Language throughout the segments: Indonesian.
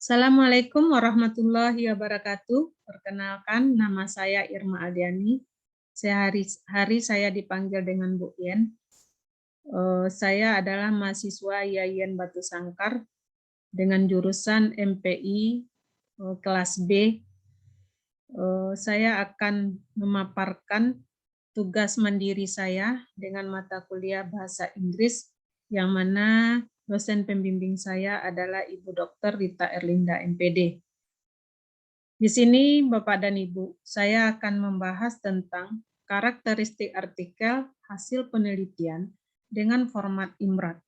Assalamualaikum warahmatullahi wabarakatuh. Perkenalkan, nama saya Irma Aldiani. Sehari-hari saya dipanggil dengan Bu Yen. Saya adalah mahasiswa Yayan Batu Sangkar dengan jurusan MPI kelas B. Saya akan memaparkan tugas mandiri saya dengan mata kuliah Bahasa Inggris, yang mana dosen pembimbing saya adalah Ibu Dr. Rita Erlinda, MPD. Di sini, Bapak dan Ibu, saya akan membahas tentang karakteristik artikel hasil penelitian dengan format IMRAT.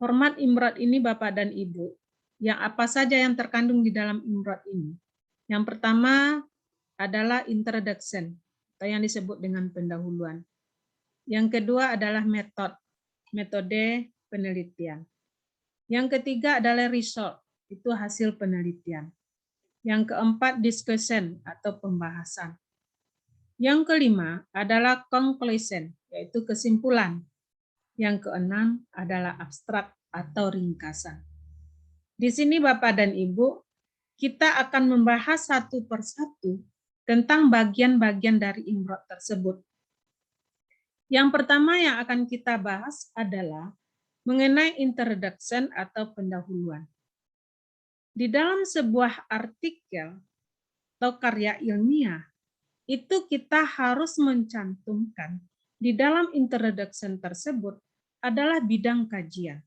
Format IMRAT ini, Bapak dan Ibu, yang apa saja yang terkandung di dalam IMRAT ini? Yang pertama adalah introduction, atau yang disebut dengan pendahuluan. Yang kedua adalah metode penelitian. Yang ketiga adalah result, itu hasil penelitian. Yang keempat, discussion atau pembahasan. Yang kelima adalah conclusion, yaitu kesimpulan. Yang keenam adalah abstrak atau ringkasan. Di sini Bapak dan Ibu, kita akan membahas satu persatu tentang bagian-bagian dari IMROT tersebut. Yang pertama yang akan kita bahas adalah mengenai introduction atau pendahuluan. Di dalam sebuah artikel atau karya ilmiah, itu kita harus mencantumkan di dalam introduction tersebut adalah bidang kajian.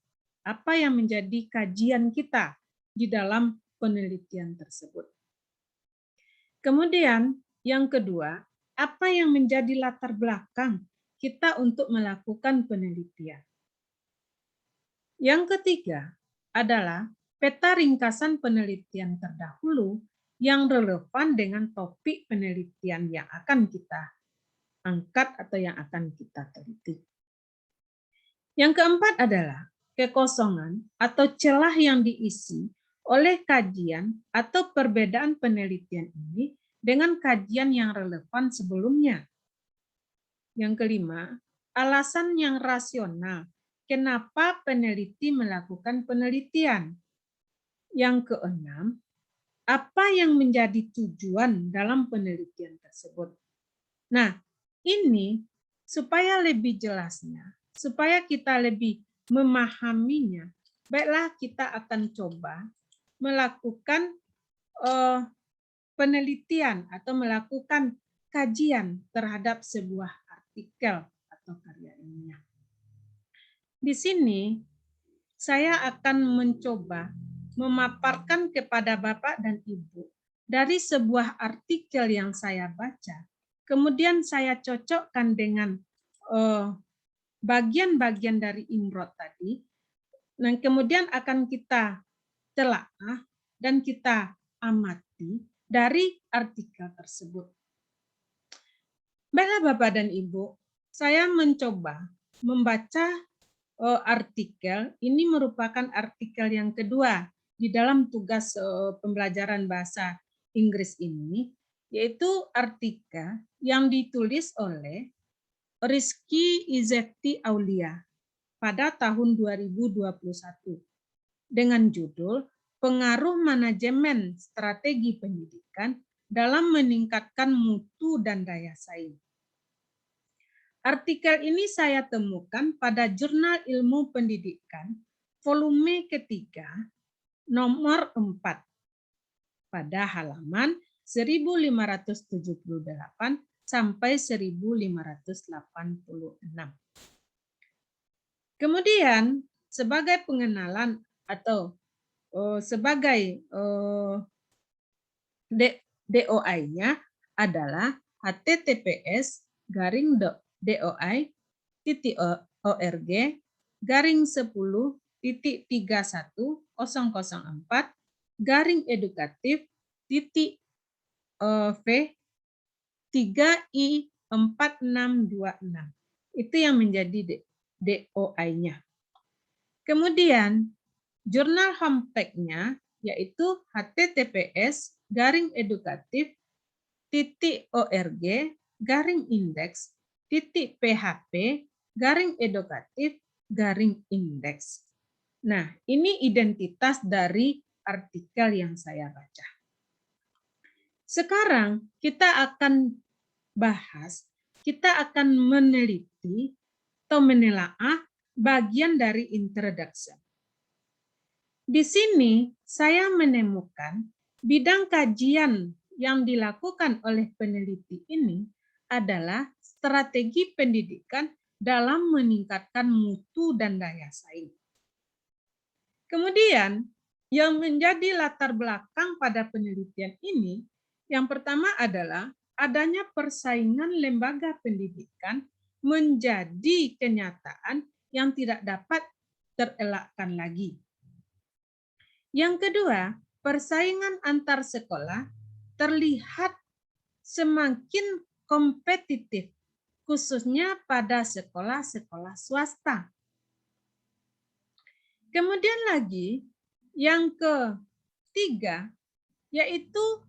Apa yang menjadi kajian kita di dalam penelitian tersebut. Kemudian yang kedua, apa yang menjadi latar belakang kita untuk melakukan penelitian. Yang ketiga adalah peta ringkasan penelitian terdahulu yang relevan dengan topik penelitian yang akan kita angkat atau yang akan kita teliti. Yang keempat adalah kekosongan atau celah yang diisi oleh kajian atau perbedaan penelitian ini dengan kajian yang relevan sebelumnya. Yang kelima, alasan yang rasional kenapa peneliti melakukan penelitian. Yang keenam, apa yang menjadi tujuan dalam penelitian tersebut. Nah, ini supaya lebih jelasnya, supaya kita lebih memahaminya, baiklah kita akan coba melakukan penelitian atau melakukan kajian terhadap sebuah artikel atau karya ilmiah. Di sini saya akan mencoba memaparkan kepada Bapak dan Ibu dari sebuah artikel yang saya baca, kemudian saya cocokkan dengan bagian-bagian dari IMROT tadi, dan kemudian akan kita telaah dan kita amati dari artikel tersebut. Baiklah Bapak dan Ibu, saya mencoba membaca artikel, ini merupakan artikel yang kedua di dalam tugas pembelajaran bahasa Inggris ini, yaitu artikel yang ditulis oleh Rizky Izefti Aulia pada tahun 2021 dengan judul Pengaruh Manajemen Strategi Pendidikan dalam Meningkatkan Mutu dan Daya Saing. Artikel ini saya temukan pada Jurnal Ilmu Pendidikan volume ketiga nomor 4 pada halaman 1578 sampai 1586. Kemudian sebagai pengenalan atau sebagai DOI-nya adalah https://10.org/V3I4626. Itu yang menjadi DOI-nya. Kemudian jurnal homepage-nya yaitu https://edukatif.org/index.php/edukatif-index. Nah, ini identitas dari artikel yang saya baca. Sekarang kita akan bahas, kita akan meneliti atau menelaah bagian dari introduction. Di sini saya menemukan bidang kajian yang dilakukan oleh peneliti ini adalah strategi pendidikan dalam meningkatkan mutu dan daya saing. Kemudian, yang menjadi latar belakang pada penelitian ini, yang pertama adalah adanya persaingan lembaga pendidikan menjadi kenyataan yang tidak dapat terelakkan lagi. Yang kedua, persaingan antar sekolah terlihat semakin kompetitif, khususnya pada sekolah-sekolah swasta. Kemudian lagi, yang ketiga, yaitu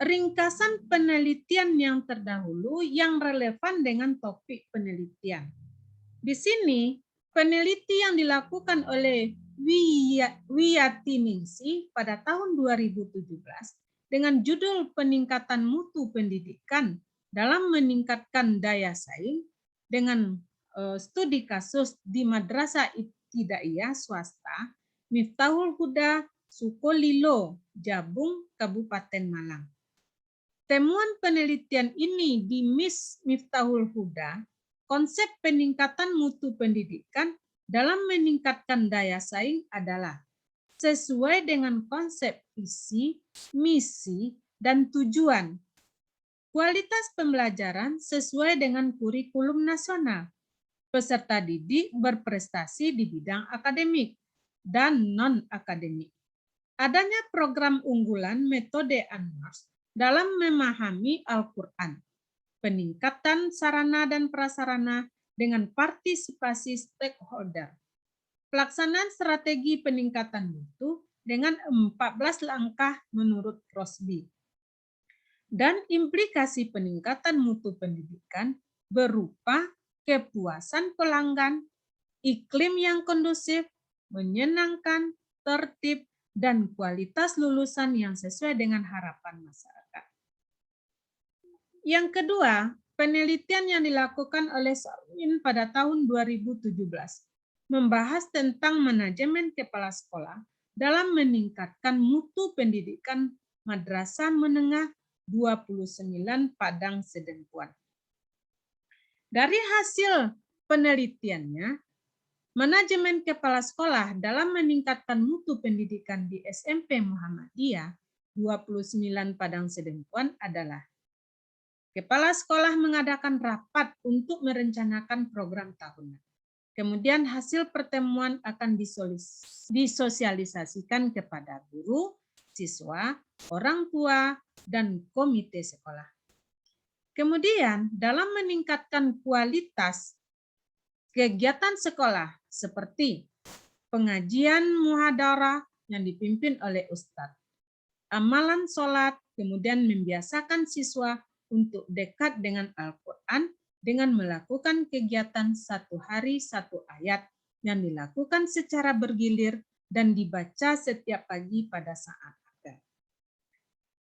ringkasan penelitian yang terdahulu yang relevan dengan topik penelitian. Di sini, peneliti yang dilakukan oleh Wiyatiningsih pada tahun 2017 dengan judul Peningkatan Mutu Pendidikan dalam Meningkatkan Daya Saing dengan studi kasus di Madrasah Ibtidaiyah swasta Miftahul Huda Sukolilo, Jabung, Kabupaten Malang. Temuan penelitian ini di Miftahul Huda, konsep peningkatan mutu pendidikan dalam meningkatkan daya saing adalah sesuai dengan konsep visi, misi, dan tujuan. Kualitas pembelajaran sesuai dengan kurikulum nasional. Peserta didik berprestasi di bidang akademik dan non-akademik. Adanya program unggulan metode Anwars dalam memahami Al-Quran, peningkatan sarana dan prasarana dengan partisipasi stakeholder, pelaksanaan strategi peningkatan mutu dengan 14 langkah menurut Rosby, dan implikasi peningkatan mutu pendidikan berupa kepuasan pelanggan, iklim yang kondusif, menyenangkan, tertib, dan kualitas lulusan yang sesuai dengan harapan masyarakat. Yang kedua, penelitian yang dilakukan oleh Sarmin pada tahun 2017 membahas tentang manajemen kepala sekolah dalam meningkatkan mutu pendidikan madrasah menengah 29 Padang Sedengkuan. Dari hasil penelitiannya, manajemen kepala sekolah dalam meningkatkan mutu pendidikan di SMP Muhammadiyah 29 Padang Sedengkuan adalah kepala sekolah mengadakan rapat untuk merencanakan program tahunan. Kemudian hasil pertemuan akan disosialisasikan kepada guru, siswa, orang tua, dan komite sekolah. Kemudian dalam meningkatkan kualitas kegiatan sekolah seperti pengajian muhadarah yang dipimpin oleh ustadz, amalan sholat, kemudian membiasakan siswa untuk dekat dengan Al-Quran dengan melakukan kegiatan satu hari satu ayat yang dilakukan secara bergilir dan dibaca setiap pagi pada saat apel.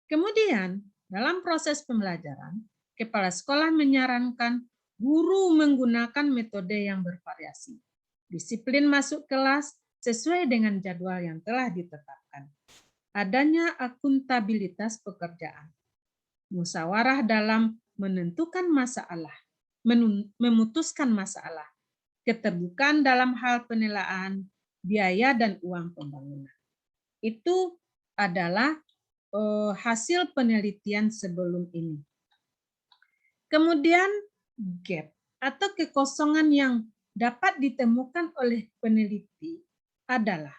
Kemudian dalam proses pembelajaran, kepala sekolah menyarankan guru menggunakan metode yang bervariasi. Disiplin masuk kelas sesuai dengan jadwal yang telah ditetapkan. Adanya akuntabilitas pekerjaan. Musyawarah dalam menentukan masalah, memutuskan masalah. Keterbukaan dalam hal penilaian biaya dan uang pembangunan. Itu adalah hasil penelitian sebelum ini. Kemudian gap atau kekosongan yang dapat ditemukan oleh peneliti adalah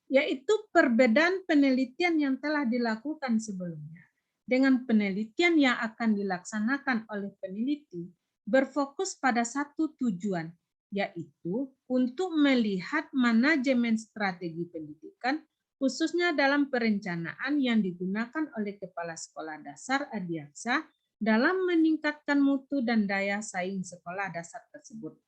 yaitu perbedaan penelitian yang telah dilakukan sebelumnya dengan penelitian yang akan dilaksanakan oleh peneliti berfokus pada satu tujuan, yaitu untuk melihat manajemen strategi pendidikan khususnya dalam perencanaan yang digunakan oleh kepala sekolah dasar Adiaksa dalam meningkatkan mutu dan daya saing sekolah dasar tersebut.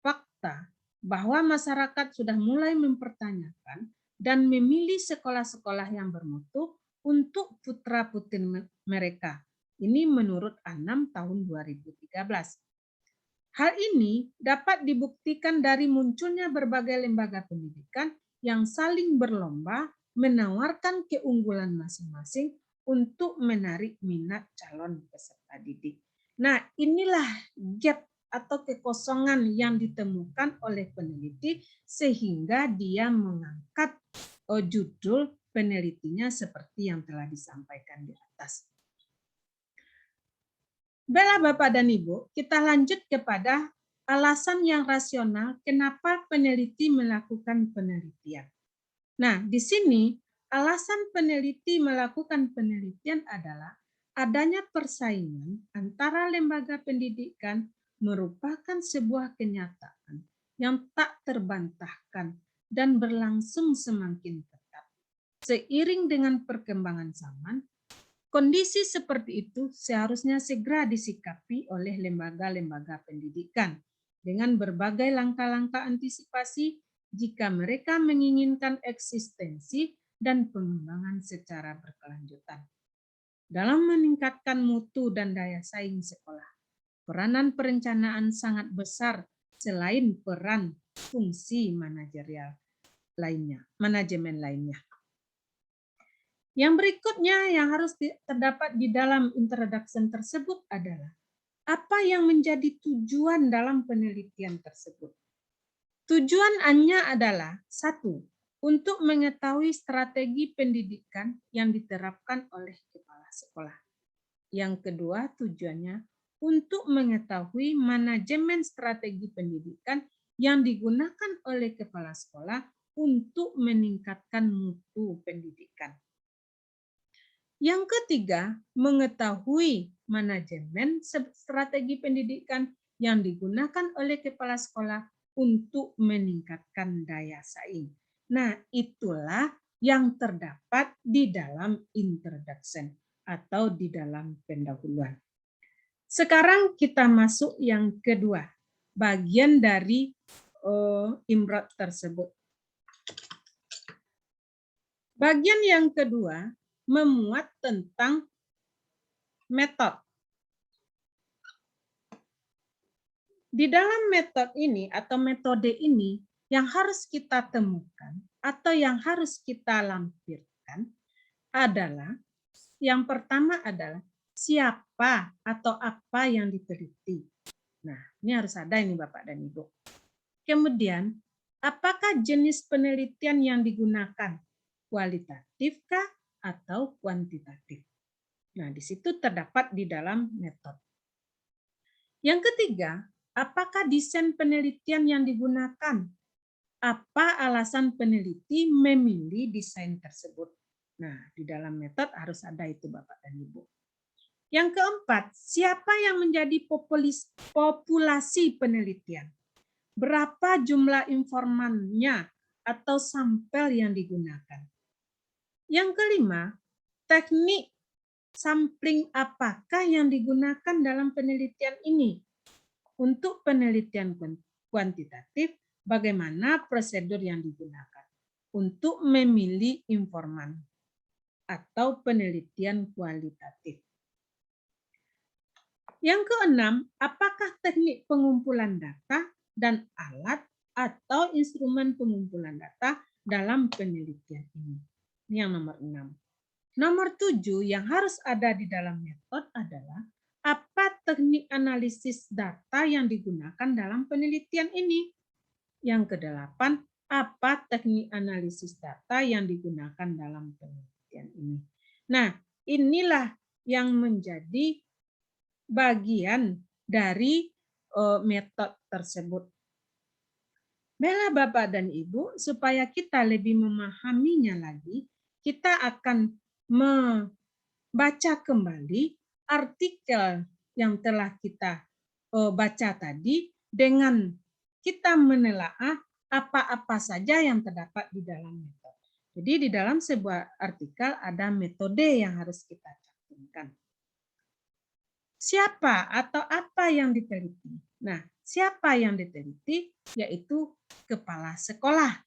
Fakta bahwa masyarakat sudah mulai mempertanyakan dan memilih sekolah-sekolah yang bermutu untuk putra-putri mereka. Ini menurut Anam tahun 2013. Hal ini dapat dibuktikan dari munculnya berbagai lembaga pendidikan yang saling berlomba menawarkan keunggulan masing-masing untuk menarik minat calon peserta didik. Nah, inilah gap atau kekosongan yang ditemukan oleh peneliti sehingga dia mengangkat judul penelitinya seperti yang telah disampaikan di atas. Baiklah Bapak dan Ibu, kita lanjut kepada alasan yang rasional kenapa peneliti melakukan penelitian. Nah, di sini alasan peneliti melakukan penelitian adalah adanya persaingan antara lembaga pendidikan merupakan sebuah kenyataan yang tak terbantahkan dan berlangsung semakin ketat. Seiring dengan perkembangan zaman, kondisi seperti itu seharusnya segera disikapi oleh lembaga-lembaga pendidikan dengan berbagai langkah-langkah antisipasi jika mereka menginginkan eksistensi dan pengembangan secara berkelanjutan. Dalam meningkatkan mutu dan daya saing sekolah, peranan perencanaan sangat besar selain peran fungsi manajerial lainnya, manajemen lainnya. Yang berikutnya yang harus terdapat di dalam introduction tersebut adalah apa yang menjadi tujuan dalam penelitian tersebut. Tujuannya adalah satu, untuk mengetahui strategi pendidikan yang diterapkan oleh kepala sekolah. Yang kedua, tujuannya untuk mengetahui manajemen strategi pendidikan yang digunakan oleh kepala sekolah untuk meningkatkan mutu pendidikan. Yang ketiga, mengetahui manajemen strategi pendidikan yang digunakan oleh kepala sekolah untuk meningkatkan daya saing. Nah, itulah yang terdapat di dalam introduction atau di dalam pendahuluan. Sekarang kita masuk yang kedua, bagian dari imrod tersebut. Bagian yang kedua memuat tentang metode. Di dalam metode ini atau metode ini yang harus kita temukan atau yang harus kita lampirkan adalah yang pertama adalah siapa atau apa yang diteliti. Nah, ini harus ada ini Bapak dan Ibu. Kemudian, apakah jenis penelitian yang digunakan? Kualitatifkah atau kuantitatif? Nah, di situ terdapat di dalam metode. Yang ketiga, apakah desain penelitian yang digunakan? Apa alasan peneliti memilih desain tersebut? Nah, di dalam metode harus ada itu Bapak dan Ibu. Yang keempat, siapa yang menjadi populasi penelitian? Berapa jumlah informannya atau sampel yang digunakan? Yang kelima, teknik sampling apakah yang digunakan dalam penelitian ini? Untuk penelitian kuantitatif, bagaimana prosedur yang digunakan untuk memilih informan atau penelitian kualitatif. Yang keenam, apakah teknik pengumpulan data dan alat atau instrumen pengumpulan data dalam penelitian ini? Ini yang nomor 6. Nomor 7 yang harus ada di dalam metode adalah apa teknik analisis data yang digunakan dalam penelitian ini. Yang ke-8, apa teknik analisis data yang digunakan dalam penelitian ini. Nah, inilah yang menjadi bagian dari metode tersebut. Baiklah Bapak dan Ibu, supaya kita lebih memahaminya lagi, kita akan membaca kembali artikel yang telah kita baca tadi dengan kita menelaah apa-apa saja yang terdapat di dalam metode. Jadi di dalam sebuah artikel ada metode yang harus kita cantumkan. Siapa atau apa yang diteliti? Nah, siapa yang diteliti? Yaitu kepala sekolah.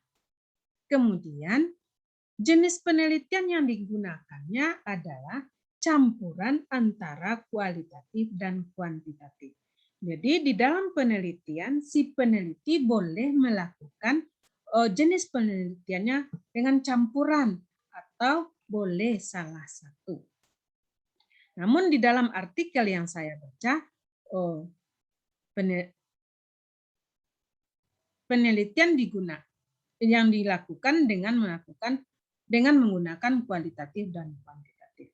Kemudian Jenis penelitian yang digunakannya adalah campuran antara kualitatif dan kuantitatif. Jadi di dalam penelitian, si peneliti boleh melakukan jenis penelitiannya dengan campuran atau boleh salah satu. Namun di dalam artikel yang saya baca, penelitian yang dilakukan dengan menggunakan kualitatif dan kuantitatif.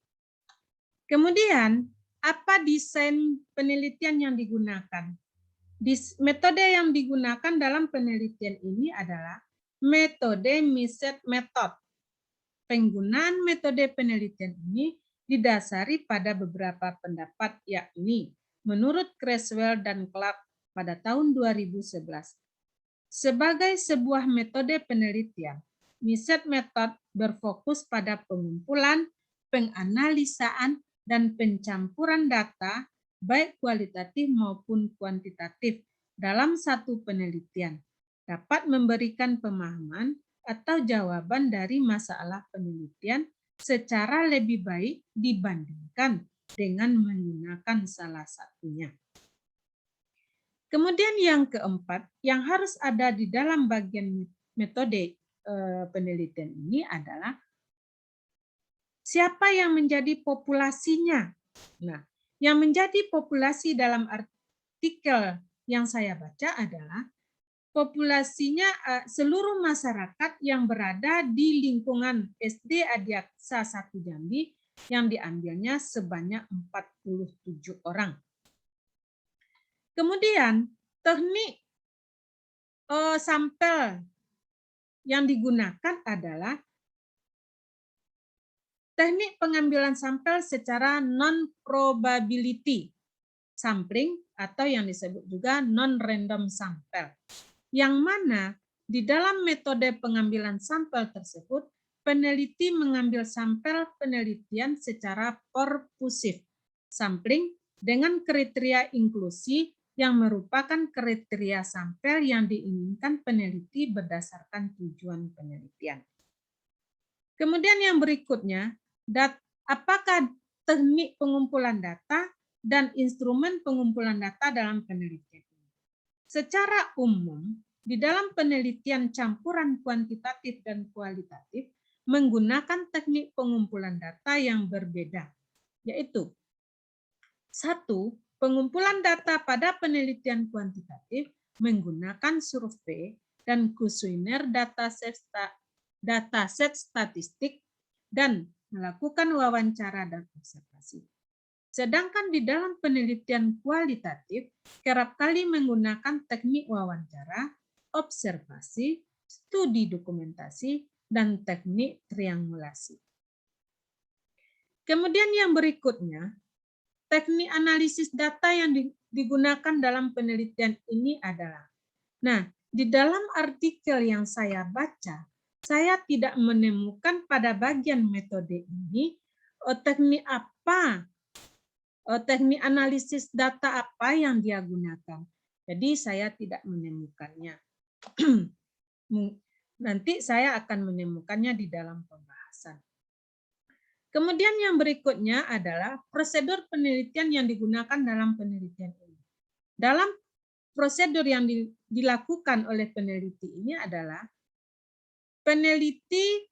Kemudian, apa desain penelitian yang digunakan? Metode yang digunakan dalam penelitian ini adalah metode Miset Method. Penggunaan metode penelitian ini didasari pada beberapa pendapat, yakni menurut Creswell dan Clark pada tahun 2011. Sebagai sebuah metode penelitian, Miset Method berfokus pada pengumpulan, penganalisaan, dan pencampuran data, baik kualitatif maupun kuantitatif, dalam satu penelitian, dapat memberikan pemahaman atau jawaban dari masalah penelitian secara lebih baik dibandingkan dengan menggunakan salah satunya. Kemudian yang keempat, yang harus ada di dalam bagian metode penelitian ini adalah siapa yang menjadi populasinya. Nah, yang menjadi populasi dalam artikel yang saya baca adalah populasinya seluruh masyarakat yang berada di lingkungan SD Adiaksa 1 Jambi yang diambilnya sebanyak 47 orang. Kemudian teknik sampel yang digunakan adalah teknik pengambilan sampel secara non-probability sampling atau yang disebut juga non-random sampel. Yang mana di dalam metode pengambilan sampel tersebut, peneliti mengambil sampel penelitian secara pervasif sampling dengan kriteria inklusi yang merupakan kriteria sampel yang diinginkan peneliti berdasarkan tujuan penelitian. Kemudian yang berikutnya, apakah teknik pengumpulan data dan instrumen pengumpulan data dalam penelitian ini? Secara umum, di dalam penelitian campuran kuantitatif dan kualitatif menggunakan teknik pengumpulan data yang berbeda, yaitu 1. Pengumpulan data pada penelitian kuantitatif menggunakan survei dan kuesioner dataset statistik dan melakukan wawancara dan observasi. Sedangkan di dalam penelitian kualitatif kerap kali menggunakan teknik wawancara, observasi, studi dokumentasi, dan teknik triangulasi. Kemudian yang berikutnya, teknik analisis data yang digunakan dalam penelitian ini adalah, di dalam artikel yang saya baca, saya tidak menemukan pada bagian metode ini teknik analisis data apa yang dia gunakan. Jadi saya tidak menemukannya. Nanti saya akan menemukannya di dalam pembahasan. Kemudian yang berikutnya adalah prosedur penelitian yang digunakan dalam penelitian ini. Dalam prosedur yang dilakukan oleh peneliti ini adalah peneliti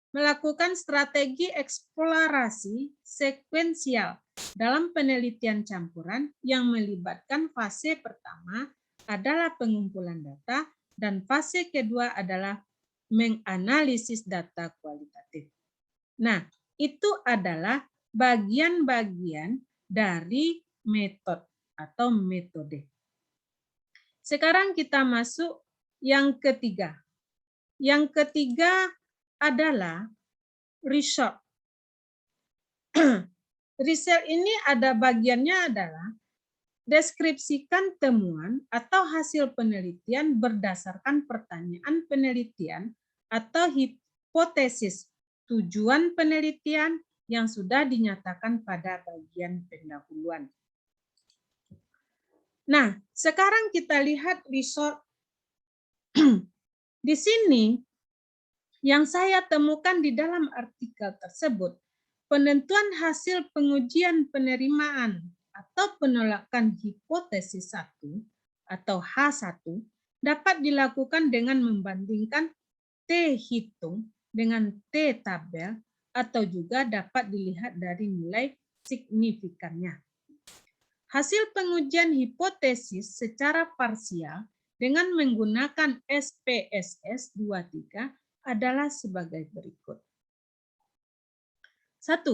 melakukan strategi eksplorasi sekuensial dalam penelitian campuran yang melibatkan fase pertama adalah pengumpulan data dan fase kedua adalah menganalisis data kualitatif. Nah, itu adalah bagian-bagian dari metode. Sekarang kita masuk yang ketiga. Yang ketiga adalah research. Research ini ada bagiannya adalah deskripsikan temuan atau hasil penelitian berdasarkan pertanyaan penelitian atau hipotesis tujuan penelitian yang sudah dinyatakan pada bagian pendahuluan. Nah, sekarang kita lihat research Di sini yang saya temukan di dalam artikel tersebut, penentuan hasil pengujian penerimaan atau penolakan hipotesis 1 atau H1 dapat dilakukan dengan membandingkan T hitung dengan T tabel atau juga dapat dilihat dari nilai signifikannya. Hasil pengujian hipotesis secara parsial dengan menggunakan SPSS 23 adalah sebagai berikut. 1.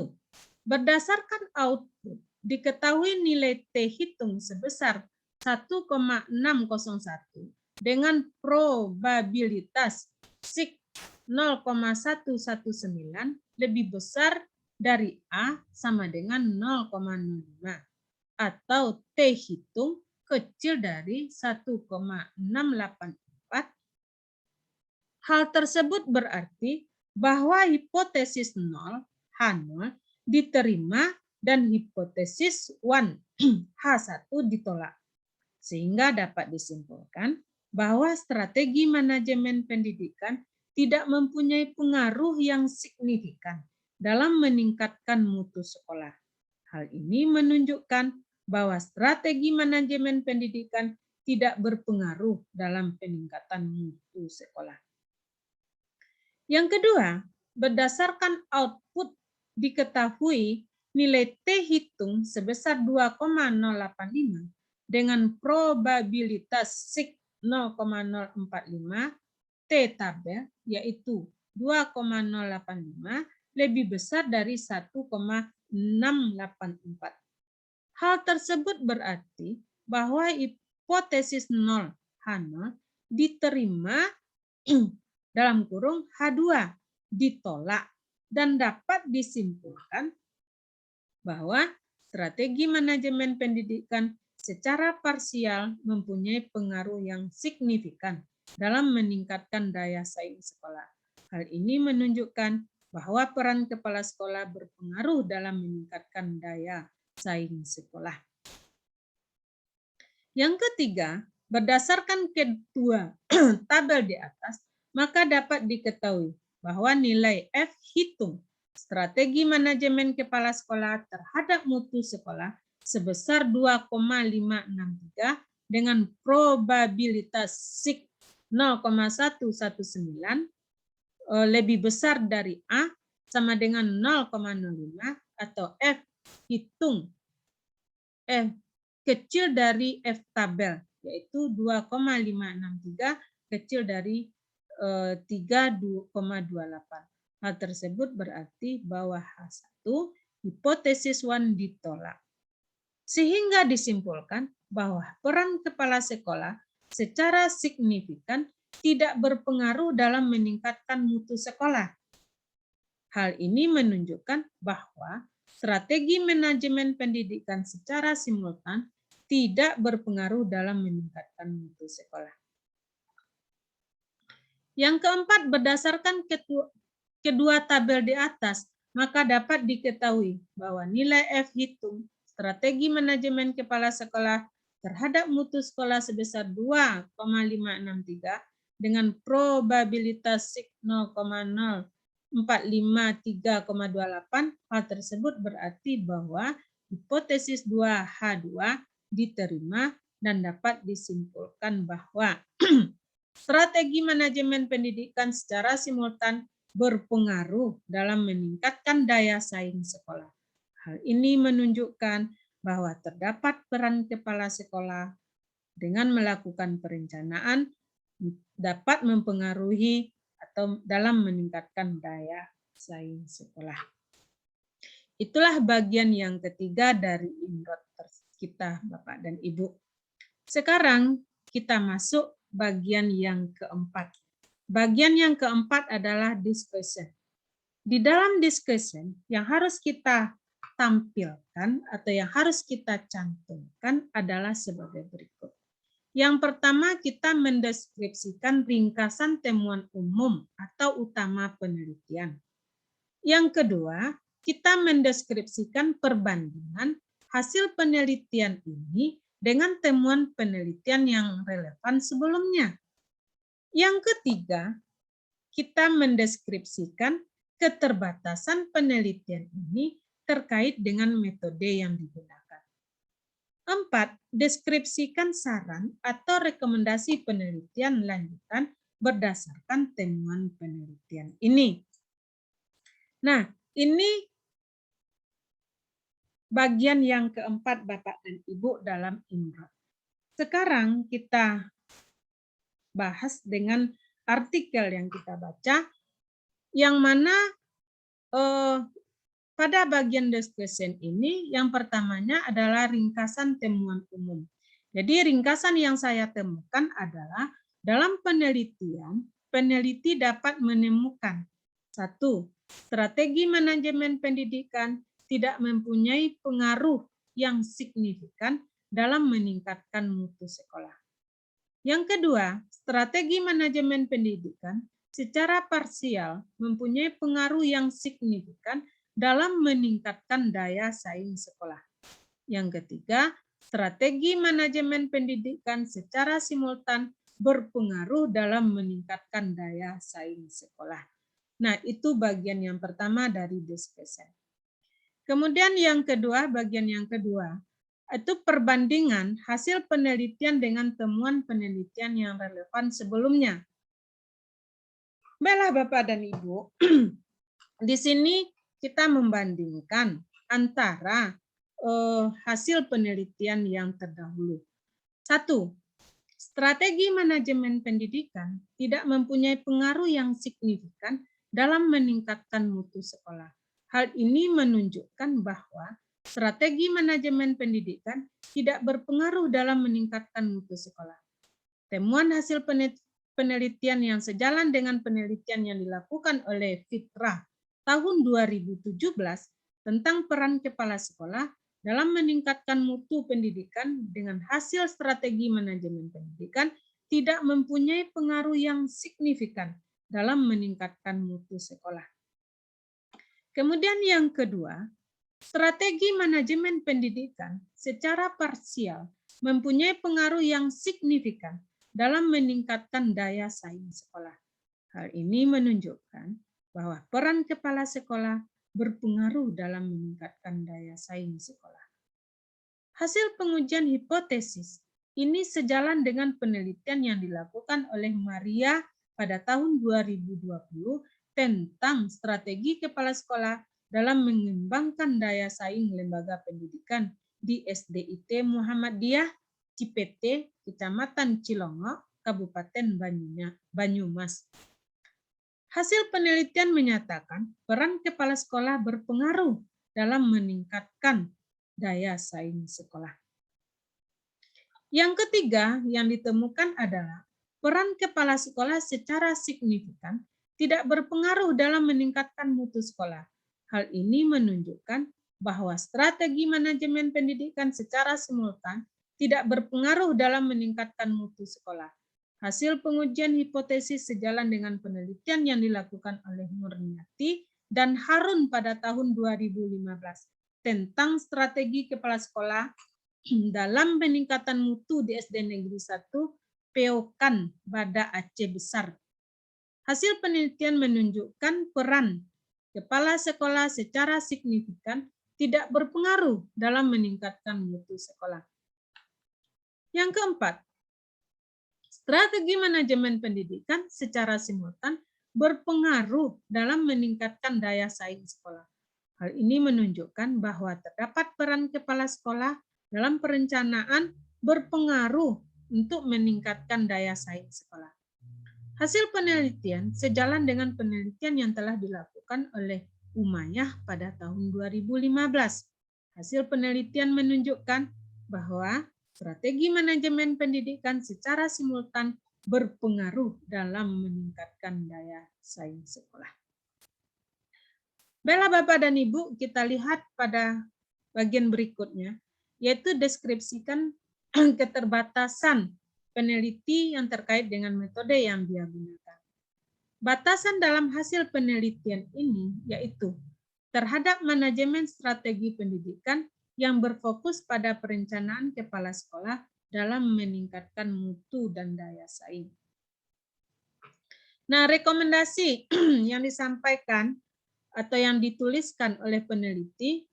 Berdasarkan output, diketahui nilai T hitung sebesar 1,601 dengan probabilitas sig 0,119 lebih besar dari A sama dengan 0,05 atau T hitung kecil dari 1,684. Hal tersebut berarti bahwa hipotesis 0, H0, diterima dan hipotesis 1, H1 ditolak. Sehingga dapat disimpulkan bahwa strategi manajemen pendidikan tidak mempunyai pengaruh yang signifikan dalam meningkatkan mutu sekolah. Hal ini menunjukkan bahwa strategi manajemen pendidikan tidak berpengaruh dalam peningkatan mutu sekolah. Yang kedua, berdasarkan output diketahui nilai T hitung sebesar 2,085 dengan probabilitas sig 0,045 T tabel yaitu 2,085 lebih besar dari 1,684. Hal tersebut berarti bahwa hipotesis 0 H0 diterima dalam kurung H2 ditolak dan dapat disimpulkan bahwa strategi manajemen pendidikan secara parsial mempunyai pengaruh yang signifikan dalam meningkatkan daya saing sekolah. Hal ini menunjukkan bahwa peran kepala sekolah berpengaruh dalam meningkatkan daya saing sekolah. Yang ketiga, berdasarkan kedua tabel di atas, maka dapat diketahui bahwa nilai F hitung strategi manajemen kepala sekolah terhadap mutu sekolah sebesar 2,563 dengan probabilitas sig 0,119 lebih besar dari A sama dengan 0,05 atau F hitung F kecil dari F tabel yaitu 2,563 kecil dari 3,28. Hal tersebut berarti bahwa H1 hipotesis 1 ditolak. Sehingga disimpulkan bahwa peran kepala sekolah secara signifikan tidak berpengaruh dalam meningkatkan mutu sekolah. Hal ini menunjukkan bahwa strategi manajemen pendidikan secara simultan tidak berpengaruh dalam meningkatkan mutu sekolah. Yang keempat, berdasarkan kedua tabel di atas, maka dapat diketahui bahwa nilai F hitung strategi manajemen kepala sekolah terhadap mutu sekolah sebesar 2,563 dengan probabilitas sig 0,0453,28. Hal tersebut berarti bahwa hipotesis 2H2 diterima dan dapat disimpulkan bahwa strategi manajemen pendidikan secara simultan berpengaruh dalam meningkatkan daya saing sekolah. Hal ini menunjukkan bahwa terdapat peran kepala sekolah dengan melakukan perencanaan dapat mempengaruhi atau dalam meningkatkan daya saing sekolah. Itulah bagian yang ketiga dari Indot kita, Bapak dan Ibu. Sekarang kita masuk bagian yang keempat. Bagian yang keempat adalah discussion. Di dalam discussion yang harus kita tampilkan atau yang harus kita cantumkan adalah sebagai berikut. Yang pertama, kita mendeskripsikan ringkasan temuan umum atau utama penelitian. Yang kedua, kita mendeskripsikan perbandingan hasil penelitian ini dengan temuan penelitian yang relevan sebelumnya. Yang ketiga, kita mendeskripsikan keterbatasan penelitian ini terkait dengan metode yang digunakan. 4. Deskripsikan saran atau rekomendasi penelitian lanjutan berdasarkan temuan penelitian ini. Nah, ini bagian yang keempat Bapak dan Ibu dalam IMRA. Sekarang kita bahas dengan artikel yang kita baca, yang mana pada bagian description ini yang pertamanya adalah ringkasan temuan umum. Jadi ringkasan yang saya temukan adalah dalam penelitian, peneliti dapat menemukan 1. Strategi manajemen pendidikan tidak mempunyai pengaruh yang signifikan dalam meningkatkan mutu sekolah. Yang kedua, strategi manajemen pendidikan secara parsial mempunyai pengaruh yang signifikan dalam meningkatkan daya saing sekolah. Yang ketiga, strategi manajemen pendidikan secara simultan berpengaruh dalam meningkatkan daya saing sekolah. Nah, itu bagian yang pertama dari description. Kemudian yang kedua, bagian yang kedua, itu perbandingan hasil penelitian dengan temuan penelitian yang relevan sebelumnya. Baiklah Bapak dan Ibu, di sini kita membandingkan antara hasil penelitian yang terdahulu. 1. Strategi manajemen pendidikan tidak mempunyai pengaruh yang signifikan dalam meningkatkan mutu sekolah. Hal ini menunjukkan bahwa strategi manajemen pendidikan tidak berpengaruh dalam meningkatkan mutu sekolah. Temuan hasil penelitian yang sejalan dengan penelitian yang dilakukan oleh Fitrah tahun 2017 tentang peran kepala sekolah dalam meningkatkan mutu pendidikan dengan hasil strategi manajemen pendidikan tidak mempunyai pengaruh yang signifikan dalam meningkatkan mutu sekolah. Kemudian yang kedua, strategi manajemen pendidikan secara parsial mempunyai pengaruh yang signifikan dalam meningkatkan daya saing sekolah. Hal ini menunjukkan bahwa peran kepala sekolah berpengaruh dalam meningkatkan daya saing sekolah. Hasil pengujian hipotesis ini sejalan dengan penelitian yang dilakukan oleh Maria pada tahun 2020 tentang strategi kepala sekolah dalam mengembangkan daya saing lembaga pendidikan di SDIT Muhammadiyah Cipete, Kecamatan Cilongok, Kabupaten Banyumas. Hasil penelitian menyatakan peran kepala sekolah berpengaruh dalam meningkatkan daya saing sekolah. Yang ketiga yang ditemukan adalah peran kepala sekolah secara signifikan tidak berpengaruh dalam meningkatkan mutu sekolah. Hal ini menunjukkan bahwa strategi manajemen pendidikan secara simultan tidak berpengaruh dalam meningkatkan mutu sekolah. Hasil pengujian hipotesis sejalan dengan penelitian yang dilakukan oleh Murniati dan Harun pada tahun 2015 tentang strategi kepala sekolah dalam peningkatan mutu di SD Negeri 1 Peokan Bada Aceh Besar. Hasil penelitian menunjukkan peran kepala sekolah secara signifikan tidak berpengaruh dalam meningkatkan mutu sekolah. Yang keempat, strategi manajemen pendidikan secara simultan berpengaruh dalam meningkatkan daya saing sekolah. Hal ini menunjukkan bahwa terdapat peran kepala sekolah dalam perencanaan berpengaruh untuk meningkatkan daya saing sekolah. Hasil penelitian sejalan dengan penelitian yang telah dilakukan oleh Umayyah pada tahun 2015. Hasil penelitian menunjukkan bahwa strategi manajemen pendidikan secara simultan berpengaruh dalam meningkatkan daya saing sekolah. Baiklah Bapak dan Ibu, kita lihat pada bagian berikutnya, yaitu deskripsikan keterbatasan peneliti yang terkait dengan metode yang dia gunakan. Batasan dalam hasil penelitian ini yaitu terhadap manajemen strategi pendidikan yang berfokus pada perencanaan kepala sekolah dalam meningkatkan mutu dan daya saing. Nah, rekomendasi yang disampaikan atau yang dituliskan oleh peneliti,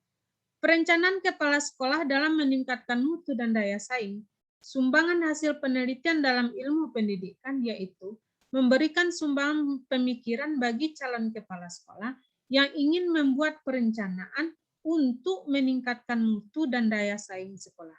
perencanaan kepala sekolah dalam meningkatkan mutu dan daya saing. Sumbangan hasil penelitian dalam ilmu pendidikan yaitu memberikan sumbangan pemikiran bagi calon kepala sekolah yang ingin membuat perencanaan untuk meningkatkan mutu dan daya saing sekolah.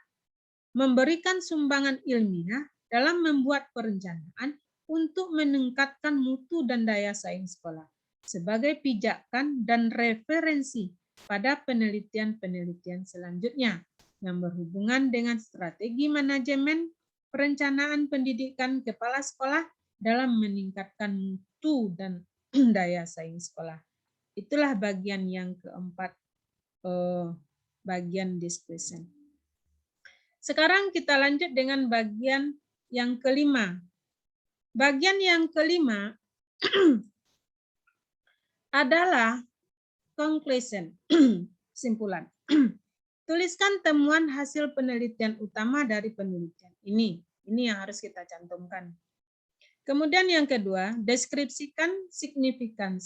Memberikan sumbangan ilmiah dalam membuat perencanaan untuk meningkatkan mutu dan daya saing sekolah sebagai pijakan dan referensi pada penelitian-penelitian selanjutnya yang berhubungan dengan strategi manajemen perencanaan pendidikan kepala sekolah dalam meningkatkan mutu dan daya saing sekolah. Itulah bagian yang keempat, bagian discussion. Sekarang kita lanjut dengan bagian yang kelima. Bagian yang kelima adalah conclusion, kesimpulan. Tuliskan temuan hasil penelitian utama dari penelitian ini. Ini yang harus kita cantumkan. Kemudian yang kedua, deskripsikan signifikan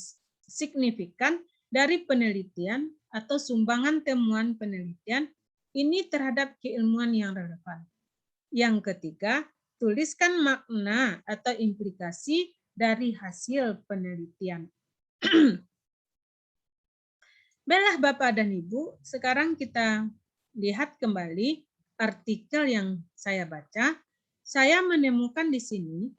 dari penelitian atau sumbangan temuan penelitian ini terhadap keilmuan yang relevan. Yang ketiga, tuliskan makna atau implikasi dari hasil penelitian. Baiklah Bapak dan Ibu, sekarang kita lihat kembali artikel yang saya baca. Saya menemukan di sini,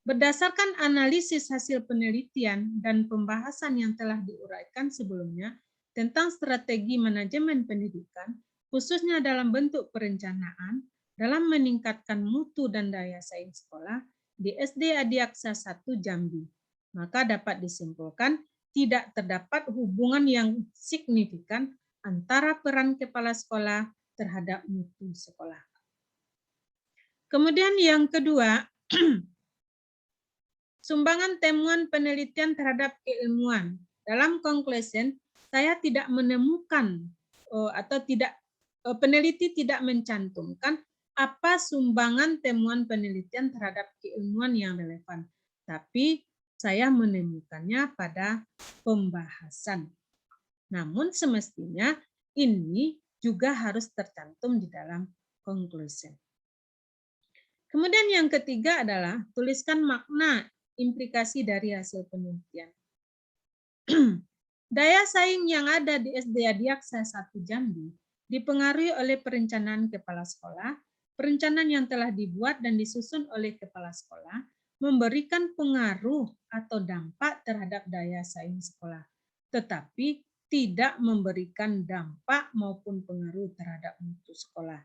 berdasarkan analisis hasil penelitian dan pembahasan yang telah diuraikan sebelumnya tentang strategi manajemen pendidikan, khususnya dalam bentuk perencanaan, dalam meningkatkan mutu dan daya saing sekolah di SD Adiaksa 1 Jambi. Maka dapat disimpulkan tidak terdapat hubungan yang signifikan antara peran kepala sekolah terhadap mutu sekolah. Kemudian yang kedua, sumbangan temuan penelitian terhadap keilmuan. Dalam conclusion, saya tidak menemukan atau tidak peneliti tidak mencantumkan apa sumbangan temuan penelitian terhadap keilmuan yang relevan. Tapi saya menemukannya pada pembahasan. Namun semestinya ini juga harus tercantum di dalam conclusion. Kemudian yang ketiga adalah tuliskan makna implikasi dari hasil penelitian. Daya saing yang ada di SD Adiaksa 1 Jambi dipengaruhi oleh perencanaan kepala sekolah, perencanaan yang telah dibuat dan disusun oleh kepala sekolah, memberikan pengaruh atau dampak terhadap daya saing sekolah, tetapi tidak memberikan dampak maupun pengaruh terhadap mutu sekolah.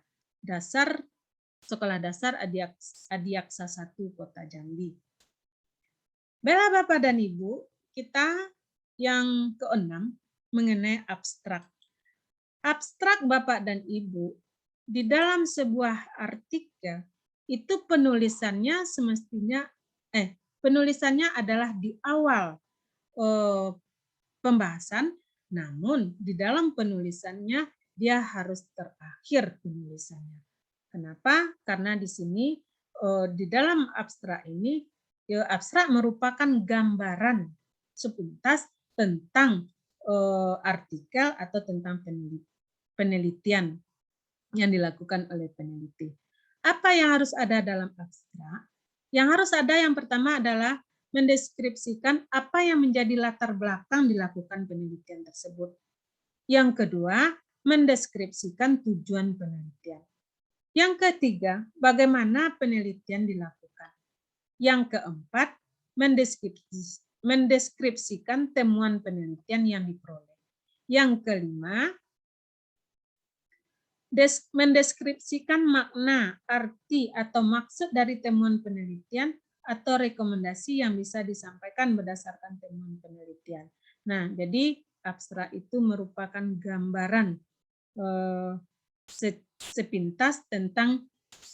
Sekolah dasar Adiaksa 1 Kota Jambi. Baiklah Bapak dan Ibu, kita yang keenam mengenai abstrak. Abstrak Bapak dan Ibu, di dalam sebuah artikel itu penulisannya semestinya penulisannya adalah di awal pembahasan, namun di dalam penulisannya dia harus terakhir penulisannya. Kenapa? Karena di sini di dalam abstrak ini, abstrak merupakan gambaran sepintas tentang artikel atau tentang penelitian yang dilakukan oleh peneliti. Apa yang harus ada dalam abstrak? Yang harus ada yang pertama adalah mendeskripsikan apa yang menjadi latar belakang dilakukan penelitian tersebut. Yang kedua, mendeskripsikan tujuan penelitian. Yang ketiga, bagaimana penelitian dilakukan. Yang keempat, mendeskripsikan temuan penelitian yang diperoleh. Yang kelima, mendeskripsikan makna, arti, atau maksud dari temuan penelitian atau rekomendasi yang bisa disampaikan berdasarkan temuan penelitian. Nah, jadi abstrak itu merupakan gambaran sepintas tentang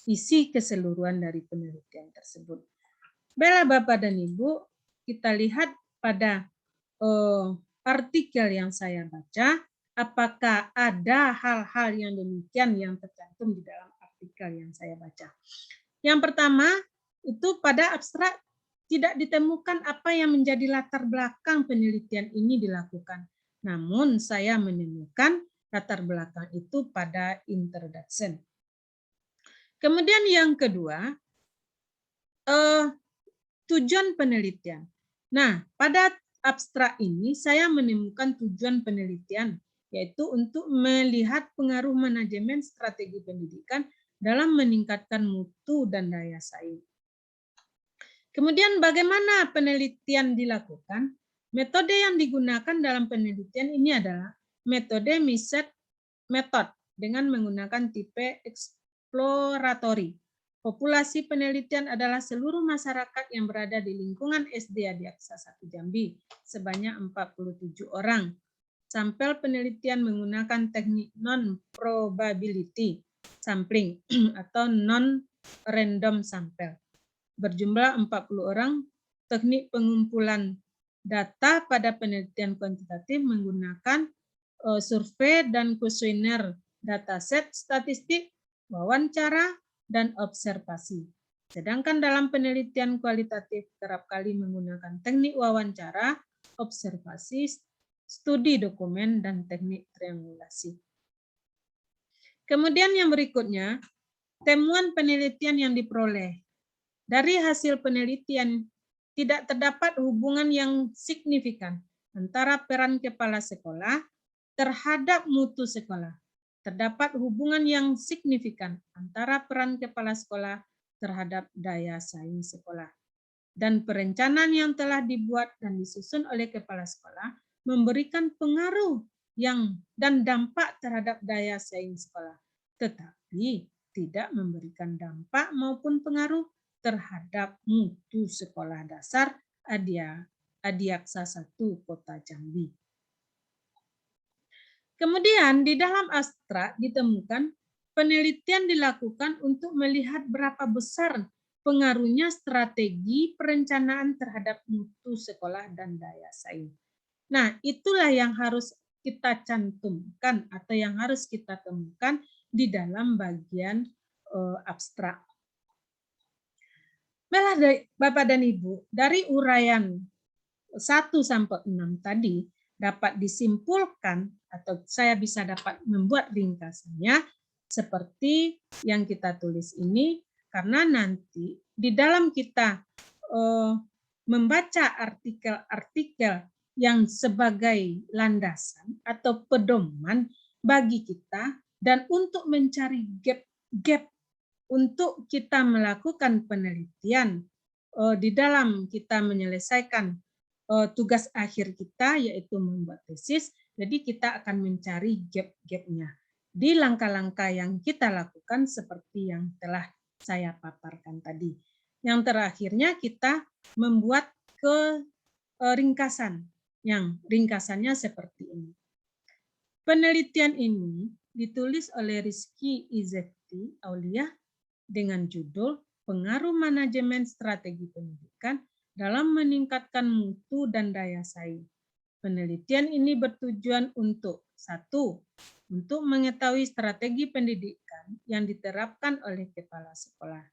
isi keseluruhan dari penelitian tersebut. Baiklah Bapak dan Ibu, kita lihat pada artikel yang saya baca, apakah ada hal-hal yang demikian yang tercantum di dalam artikel yang saya baca. Yang pertama, itu pada abstrak tidak ditemukan apa yang menjadi latar belakang penelitian ini dilakukan. Namun saya menemukan latar belakang itu pada introduction. Kemudian yang kedua, tujuan penelitian. Nah, pada abstrak ini saya menemukan tujuan penelitian, yaitu untuk melihat pengaruh manajemen strategi pendidikan dalam meningkatkan mutu dan daya saing. Kemudian bagaimana penelitian dilakukan? Metode yang digunakan dalam penelitian ini adalah metode MISET method dengan menggunakan tipe eksploratory. Populasi penelitian adalah seluruh masyarakat yang berada di lingkungan SD Adiaksa 1 Jambi sebanyak 47 orang. Sampel penelitian menggunakan teknik non-probability sampling atau non-random sample. Berjumlah 40 orang. Teknik pengumpulan data pada penelitian kuantitatif menggunakan survei dan kuesioner, dataset statistik, wawancara, dan observasi. Sedangkan dalam penelitian kualitatif kerap kali menggunakan teknik wawancara, observasi, studi dokumen, dan teknik triangulasi. Kemudian yang berikutnya, temuan penelitian yang diperoleh. Dari hasil penelitian, tidak terdapat hubungan yang signifikan antara peran kepala sekolah terhadap mutu sekolah. Terdapat hubungan yang signifikan antara peran kepala sekolah terhadap daya saing sekolah. Dan perencanaan yang telah dibuat dan disusun oleh kepala sekolah memberikan pengaruh dan dampak terhadap daya saing sekolah, tetapi tidak memberikan dampak maupun pengaruh terhadap mutu sekolah dasar Adiaksa 1 Kota Jambi. Kemudian di dalam abstrak ditemukan penelitian dilakukan untuk melihat berapa besar pengaruhnya strategi perencanaan terhadap mutu sekolah dan daya saing. Nah, itulah yang harus kita cantumkan atau yang harus kita temukan di dalam bagian abstrak. Bapak dan Ibu, dari uraian 1 sampai 6 tadi dapat disimpulkan atau saya bisa dapat membuat ringkasannya seperti yang kita tulis ini, karena nanti di dalam kita membaca artikel-artikel yang sebagai landasan atau pedoman bagi kita dan untuk mencari gap untuk kita melakukan penelitian di dalam kita menyelesaikan tugas akhir kita, yaitu membuat tesis. Jadi kita akan mencari gap-gapnya di langkah-langkah yang kita lakukan seperti yang telah saya paparkan tadi. Yang terakhirnya kita membuat ringkasan, yang ringkasannya seperti ini. Penelitian ini ditulis oleh Rizky Izefti Aulia dengan judul Pengaruh Manajemen Strategi Pendidikan dalam Meningkatkan Mutu dan Daya Saing. Penelitian ini bertujuan untuk 1. Untuk mengetahui strategi pendidikan yang diterapkan oleh kepala sekolah.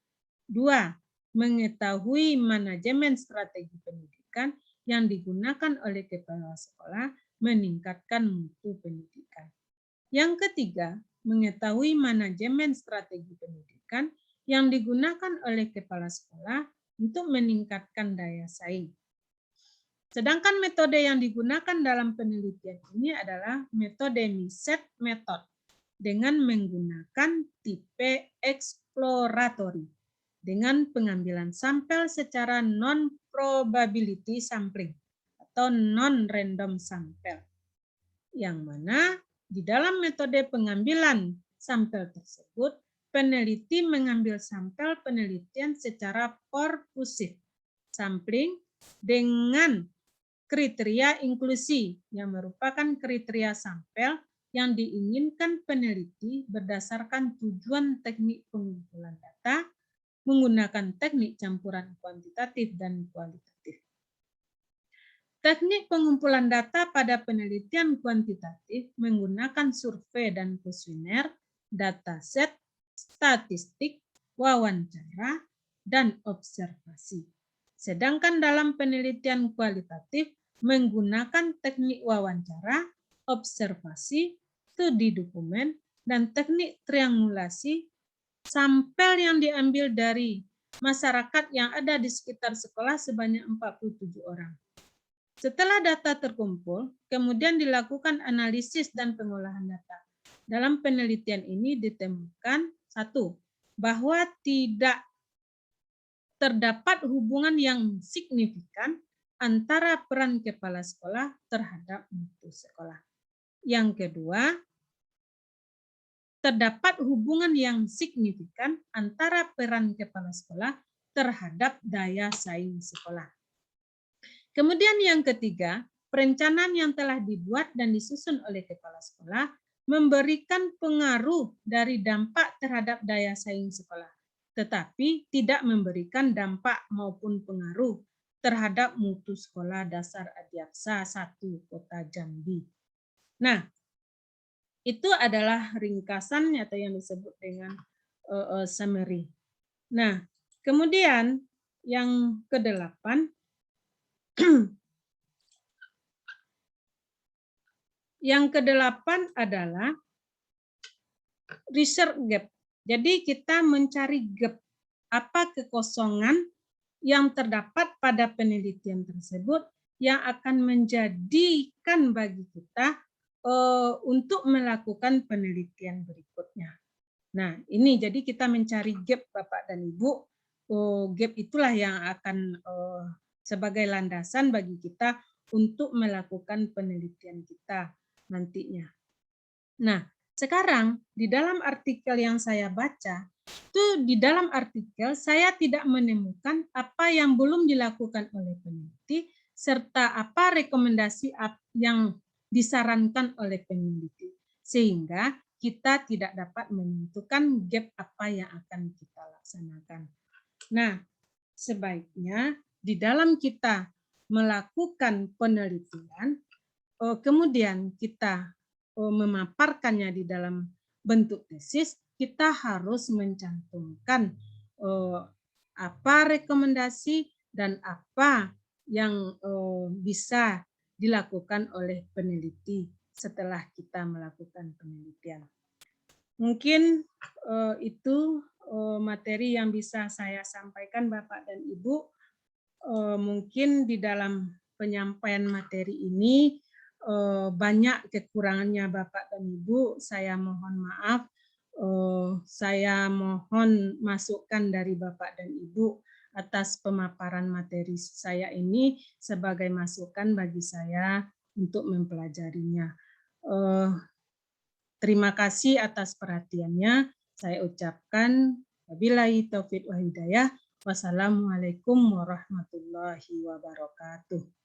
2. Mengetahui manajemen strategi pendidikan yang digunakan oleh kepala sekolah meningkatkan mutu pendidikan. Yang ketiga, mengetahui manajemen strategi pendidikan yang digunakan oleh kepala sekolah untuk meningkatkan daya saing. Sedangkan metode yang digunakan dalam penelitian ini adalah metode MISET method dengan menggunakan tipe exploratory dengan pengambilan sampel secara non-probability sampling atau non-random sample. Yang mana di dalam metode pengambilan sampel tersebut, peneliti mengambil sampel penelitian secara perkusif, sampling dengan kriteria inklusi yang merupakan kriteria sampel yang diinginkan peneliti berdasarkan tujuan teknik pengumpulan data menggunakan teknik campuran kuantitatif dan kualitatif. Teknik pengumpulan data pada penelitian kuantitatif menggunakan survei dan kuesioner, dataset, statistik, wawancara, dan observasi. Sedangkan dalam penelitian kualitatif menggunakan teknik wawancara, observasi, studi dokumen, dan teknik triangulasi sampel yang diambil dari masyarakat yang ada di sekitar sekolah sebanyak 47 orang. Setelah data terkumpul, kemudian dilakukan analisis dan pengolahan data. Dalam penelitian ini ditemukan satu, bahwa tidak terdapat hubungan yang signifikan antara peran kepala sekolah terhadap mutu sekolah. Yang kedua, terdapat hubungan yang signifikan antara peran kepala sekolah terhadap daya saing sekolah. Kemudian yang ketiga, perencanaan yang telah dibuat dan disusun oleh kepala sekolah memberikan pengaruh dari dampak terhadap daya saing sekolah, tetapi tidak memberikan dampak maupun pengaruh terhadap mutu sekolah dasar Adiaksa 1 Kota Jambi. Nah, itu adalah ringkasan atau yang disebut dengan summary. Nah, kemudian yang kedelapan, yang kedelapan adalah research gap. Jadi kita mencari gap, apa kekosongan yang terdapat pada penelitian tersebut yang akan menjadikan bagi kita untuk melakukan penelitian berikutnya. Nah, ini jadi kita mencari gap Bapak dan Ibu. Gap itulah yang akan sebagai landasan bagi kita untuk melakukan penelitian kita nantinya. Nah, sekarang di dalam artikel yang saya baca, itu di dalam artikel saya tidak menemukan apa yang belum dilakukan oleh peneliti serta apa rekomendasi yang disarankan oleh peneliti. Sehingga kita tidak dapat menentukan gap apa yang akan kita laksanakan. Nah, sebaiknya di dalam kita melakukan penelitian, kemudian kita memaparkannya di dalam bentuk tesis, kita harus mencantumkan apa rekomendasi dan apa yang bisa dilakukan oleh peneliti setelah kita melakukan penelitian. Mungkin itu materi yang bisa saya sampaikan Bapak dan Ibu. Mungkin di dalam penyampaian materi ini banyak kekurangannya Bapak dan Ibu. Saya mohon maaf. Saya mohon masukan dari Bapak dan Ibu atas pemaparan materi saya ini sebagai masukan bagi saya untuk mempelajarinya. Terima kasih atas perhatiannya. Saya ucapkan wabillahi taufiq wal hidayah. Wassalamualaikum warahmatullahi wabarakatuh.